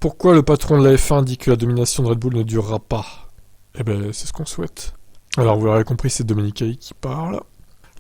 Pourquoi le patron de la F1 dit que la domination de Red Bull ne durera pas? Eh ben, c'est ce qu'on souhaite. Alors, vous l'aurez compris, c'est Domenicali qui parle.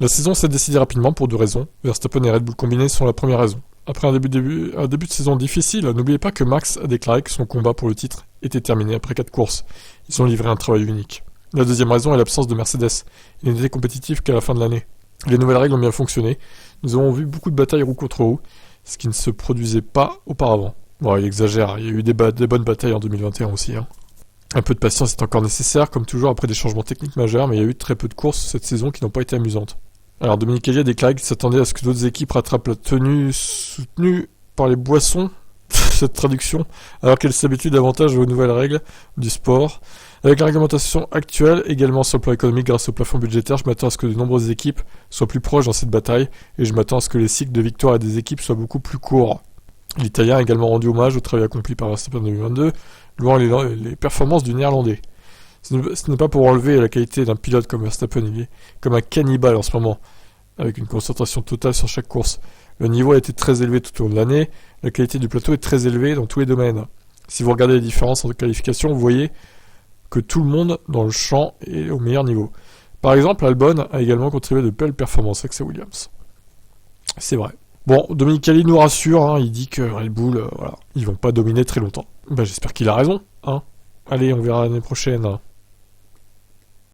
La saison s'est décidée rapidement pour deux raisons. Verstappen et Red Bull combinés sont la première raison. Après un début de saison difficile, n'oubliez pas que Max a déclaré que son combat pour le titre était terminé après 4 courses. Ils ont livré un travail unique. La deuxième raison est l'absence de Mercedes. Il n'était compétitif qu'à la fin de l'année. Les nouvelles règles ont bien fonctionné. Nous avons vu beaucoup de batailles roue contre roue, ce qui ne se produisait pas auparavant. Bon, il exagère, il y a eu des bonnes batailles en 2021 aussi. Un peu de patience est encore nécessaire, comme toujours après des changements techniques majeurs, mais il y a eu très peu de courses cette saison qui n'ont pas été amusantes. Alors Domenicali a déclaré qu'il s'attendait à ce que d'autres équipes rattrapent la tenue soutenue par les boissons, cette traduction, alors qu'elles s'habituent davantage aux nouvelles règles du sport. Avec la réglementation actuelle, également sur le plan économique grâce au plafond budgétaire, je m'attends à ce que de nombreuses équipes soient plus proches dans cette bataille, et je m'attends à ce que les cycles de victoire des équipes soient beaucoup plus courts. L'Italien a également rendu hommage au travail accompli par Verstappen en 2022, louant les performances du Néerlandais. Ce n'est pas pour enlever la qualité d'un pilote comme Verstappen, il est comme un cannibale en ce moment, avec une concentration totale sur chaque course. Le niveau a été très élevé tout au long de l'année, la qualité du plateau est très élevée dans tous les domaines. Si vous regardez les différences entre qualifications, vous voyez que tout le monde dans le champ est au meilleur niveau. Par exemple, Albon a également contribué de belles performances avec sa Williams. C'est vrai. Bon, Domenicali nous rassure, il dit que Red Bull, ils vont pas dominer très longtemps. J'espère qu'il a raison, Allez, on verra l'année prochaine.